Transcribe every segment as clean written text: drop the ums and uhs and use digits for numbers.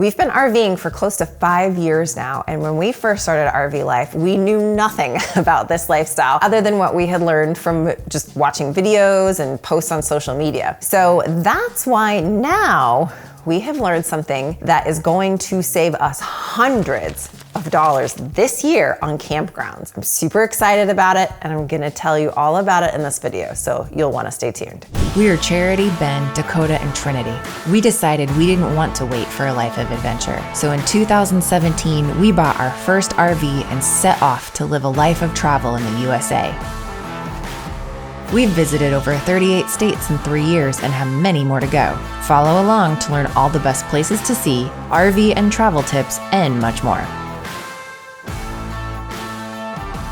We've been RVing for close to 5 years now, and when we first started RV Life, we knew nothing about this lifestyle other than what we had learned from just watching videos and posts on social media. So that's why now we have learned something that is going to save us hundreds of dollars this year on Campgrounds. I'm super excited about it, and I'm gonna tell you all about it in this video, so you'll wanna stay tuned. We are Charity, Ben, Dakota, and Trinity. We decided we didn't want to wait for a life of adventure. So in 2017, we bought our first RV and set off to live a life of travel in the USA. We've visited over 38 states in 3 years and have many more to go. Follow along to learn all the best places to see, RV and travel tips, and much more.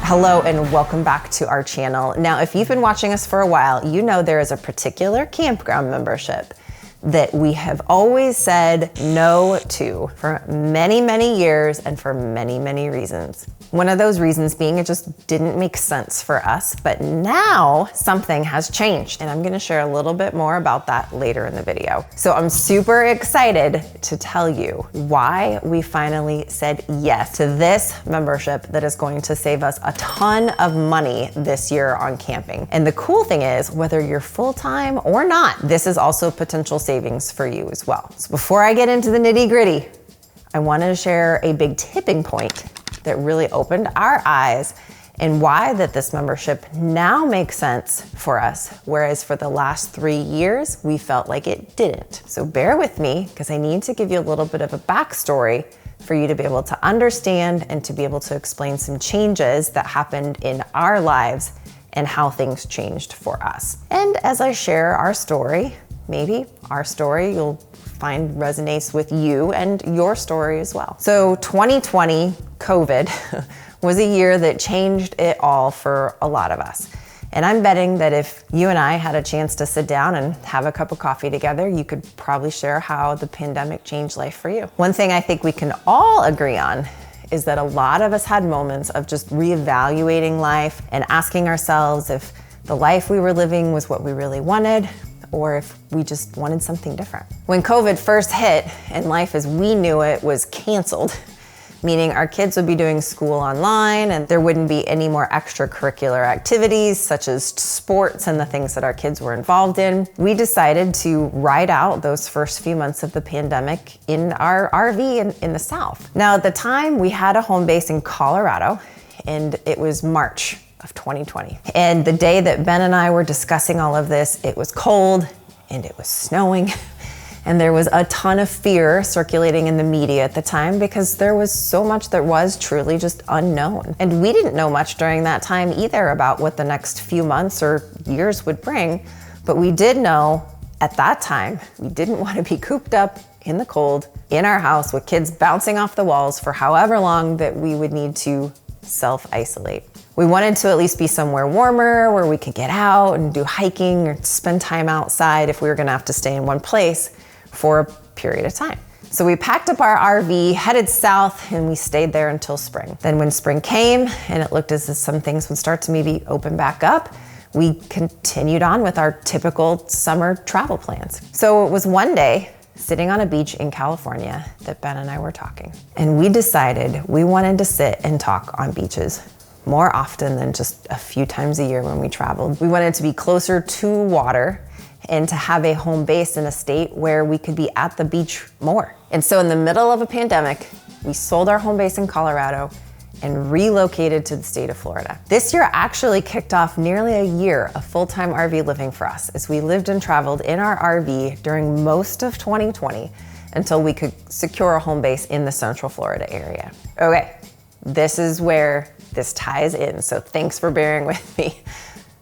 Hello and welcome back to our channel. Now, if you've been watching us for a while, you know there is a particular campground membership that we have always said no to for many, many years and for many, many reasons. One of those reasons being it just didn't make sense for us, but now something has changed, and I'm gonna share a little bit more about that later in the video. So I'm super excited to tell you why we finally said yes to this membership that is going to save us a ton of money this year on camping. And the cool thing is, whether you're full-time or not, this is also potential savings for you as well. So before I get into the nitty-gritty, I wanted to share a big tipping point that really opened our eyes and why that this membership now makes sense for us, whereas for the last 3 years, we felt like it didn't. So bear with me, because I need to give you a little bit of a backstory for you to be able to understand and to be able to explain some changes that happened in our lives and how things changed for us. And as I share our story, maybe our story you'll find resonates with you and your story as well. So 2020, COVID, was a year that changed it all for a lot of us. And I'm betting that if you and I had a chance to sit down and have a cup of coffee together, you could probably share how the pandemic changed life for you. One thing I think we can all agree on is that a lot of us had moments of just reevaluating life and asking ourselves if the life we were living was what we really wanted, or if we just wanted something different. When COVID first hit and life as we knew it was canceled, meaning our kids would be doing school online and there wouldn't be any more extracurricular activities such as sports and the things that our kids were involved in, we decided to ride out those first few months of the pandemic in our RV in the South. Now at the time we had a home base in Colorado, and it was March of 2020. And the day that Ben and I were discussing all of this, it was cold and it was snowing. And there was a ton of fear circulating in the media at the time because there was so much that was truly just unknown. And we didn't know much during that time either about what the next few months or years would bring. But we did know at that time, we didn't want to be cooped up in the cold in our house with kids bouncing off the walls for however long that we would need to self-isolate. We wanted to at least be somewhere warmer where we could get out and do hiking or spend time outside if we were gonna have to stay in one place for a period of time. So we packed up our RV, headed south, and we stayed there until spring. Then when spring came and it looked as if some things would start to maybe open back up, we continued on with our typical summer travel plans. So it was one day, sitting on a beach in California, that Ben and I were talking. And we decided we wanted to sit and talk on beaches more often than just a few times a year when we traveled. We wanted to be closer to water and to have a home base in a state where we could be at the beach more. And so in the middle of a pandemic, we sold our home base in Colorado and relocated to the state of Florida. This year actually kicked off nearly a year of full-time RV living for us as we lived and traveled in our RV during most of 2020 until we could secure a home base in the Central Florida area. Okay, this is where this ties in, so thanks for bearing with me.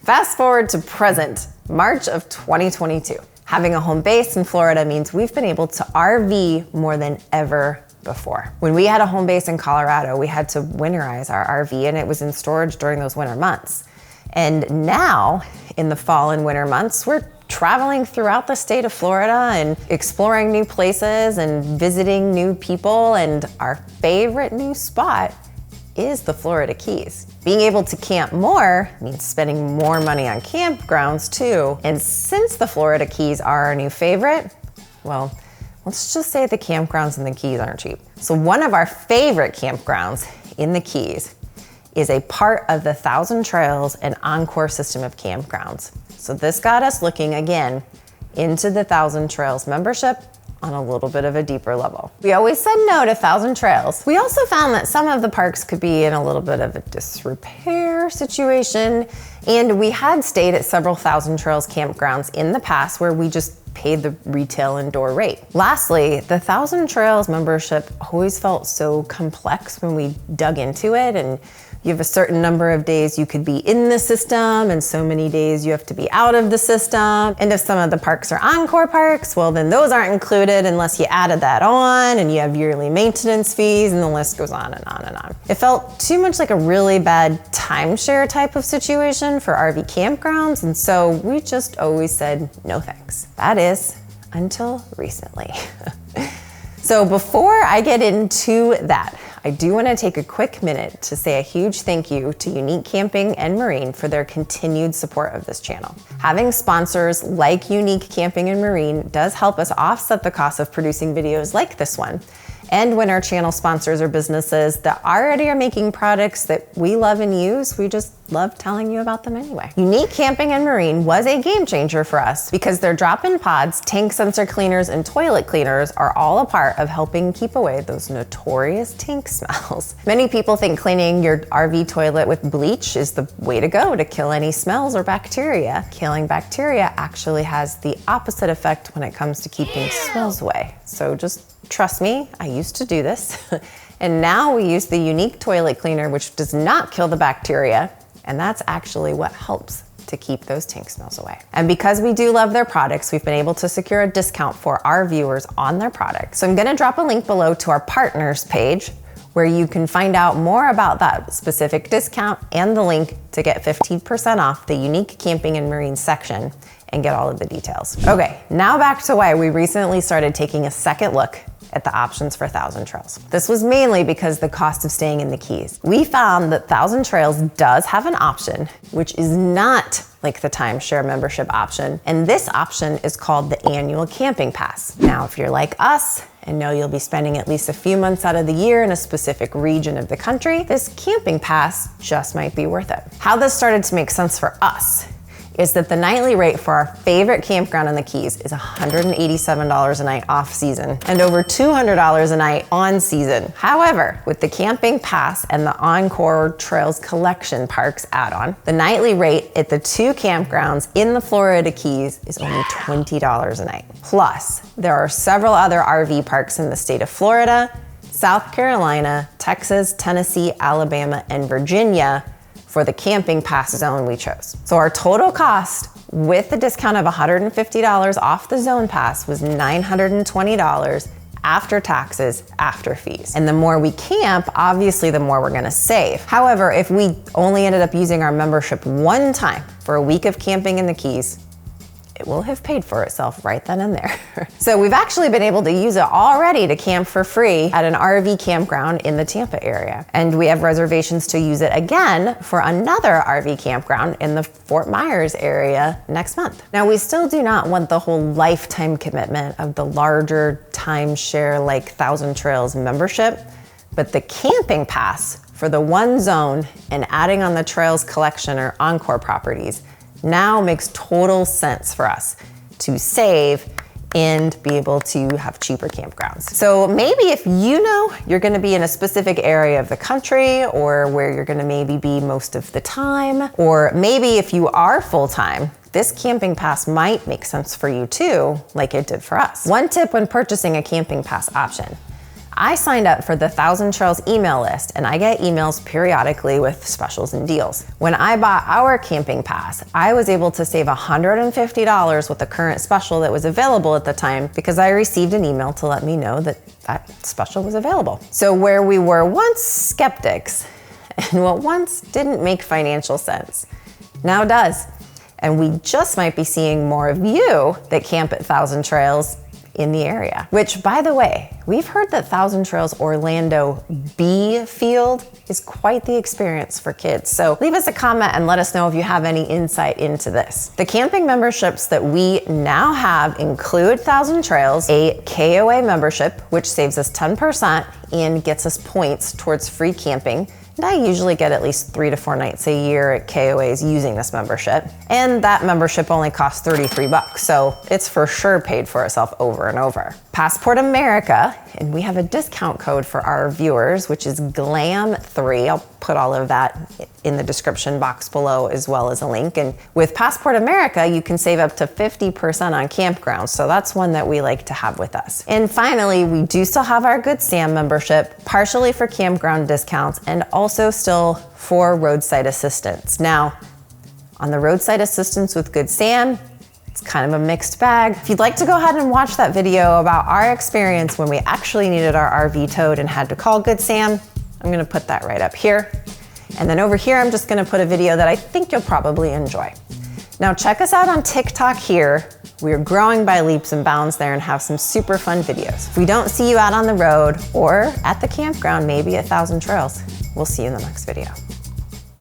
Fast forward to present, March of 2022. Having a home base in Florida means we've been able to RV more than ever before. When we had a home base in Colorado, we had to winterize our RV and it was in storage during those winter months. And now, in the fall and winter months, we're traveling throughout the state of Florida and exploring new places and visiting new people, and our favorite new spot is the Florida Keys. Being able to camp more means spending more money on campgrounds too. And since the Florida Keys are our new favorite, well, let's just say the campgrounds in the Keys aren't cheap. So one of our favorite campgrounds in the Keys is a part of the 1,000 Trails and Encore system of campgrounds. So this got us looking again into the 1,000 Trails membership on a little bit of a deeper level. We always said no to 1,000 Trails. We also found that some of the parks could be in a little bit of a disrepair situation, and we had stayed at several 1,000 Trails campgrounds in the past where we just paid the retail indoor rate. Lastly, the 1,000 Trails membership always felt so complex when we dug into it, and you have a certain number of days you could be in the system and so many days you have to be out of the system. And if some of the parks are Encore parks, well then those aren't included unless you added that on, and you have yearly maintenance fees, and the list goes on and on and on. It felt too much like a really bad timeshare type of situation for RV campgrounds, and so we just always said no thanks. That is, until recently. So before I get into that, I do want to take a quick minute to say a huge thank you to Unique Camping and Marine for their continued support of this channel. Having sponsors like Unique Camping and Marine does help us offset the cost of producing videos like this one. And when our channel sponsors are businesses that already are making products that we love and use, we just love telling you about them anyway. Unique Camping and Marine was a game changer for us because their drop-in pods, tank sensor cleaners, and toilet cleaners are all a part of helping keep away those notorious tank smells. Many people think cleaning your RV toilet with bleach is the way to go to kill any smells or bacteria. Killing bacteria actually has the opposite effect when it comes to keeping smells away. So just trust me, I used to do this. And now we use the Unique toilet cleaner, which does not kill the bacteria. And that's actually what helps to keep those tank smells away. And because we do love their products, we've been able to secure a discount for our viewers on their products. So I'm gonna drop a link below to our partners page where you can find out more about that specific discount and the link to get 15% off the Unique Camping and Marine section and get all of the details. Okay, now back to why we recently started taking a second look at the options for 1,000 Trails. This was mainly because the cost of staying in the Keys. We found that 1,000 Trails does have an option, which is not like the timeshare membership option. And this option is called the annual camping pass. Now, if you're like us and know you'll be spending at least a few months out of the year in a specific region of the country, this camping pass just might be worth it. How this started to make sense for us is that the nightly rate for our favorite campground in the Keys is $187 a night off season and over $200 a night on season. However, with the camping pass and the Encore Trails Collection Parks add-on, the nightly rate at the two campgrounds in the Florida Keys is only $20 a night. Plus, there are several other RV parks in the state of Florida, South Carolina, Texas, Tennessee, Alabama, and Virginia for the camping pass zone we chose. So our total cost with the discount of $150 off the zone pass was $920 after taxes, after fees. And the more we camp, obviously the more we're gonna save. However, if we only ended up using our membership one time for a week of camping in the Keys, it will have paid for itself right then and there. So we've actually been able to use it already to camp for free at an RV campground in the Tampa area. And we have reservations to use it again for another RV campground in the Fort Myers area next month. Now, we still do not want the whole lifetime commitment of the larger timeshare like 1,000 Trails membership, but the camping pass for the one zone and adding on the Trails Collection or Encore properties now makes total sense for us to save and be able to have cheaper campgrounds. So maybe if you know you're gonna be in a specific area of the country or where you're gonna maybe be most of the time, or maybe if you are full-time, this camping pass might make sense for you too, like it did for us. One tip when purchasing a camping pass option: I signed up for the 1,000 Trails email list, and I get emails periodically with specials and deals. When I bought our camping pass, I was able to save $150 with the current special that was available at the time because I received an email to let me know that that special was available. So where we were once skeptics and what once didn't make financial sense, now does. And we just might be seeing more of you that camp at 1,000 Trails in the area, which, by the way, we've heard that Thousand Trails Orlando B Field is quite the experience for kids. So leave us a comment and let us know if you have any insight into this. The camping memberships that we now have include Thousand Trails, a KOA membership, which saves us 10% and gets us points towards free camping. And I usually get at least 3 to 4 nights a year at KOAs using this membership. And that membership only costs $33, so it's for sure paid for itself over and over. Passport America, and we have a discount code for our viewers, which is GLAM3. I'll put all of that in the description box below as well as a link. And with Passport America, you can save up to 50% on Campgrounds. So that's one that we like to have with us. And finally, we do still have our Good Sam membership, partially for campground discounts and also still for roadside assistance. Now, on the roadside assistance with Good Sam, it's kind of a mixed bag. If you'd like to go ahead and watch that video about our experience when we actually needed our RV towed and had to call Good Sam, I'm gonna put that right up here. And then over here, I'm just gonna put a video that I think you'll probably enjoy. Now check us out on TikTok here. We're growing by leaps and bounds there and have some super fun videos. If we don't see you out on the road or at the campground, maybe at Thousand Trails, we'll see you in the next video.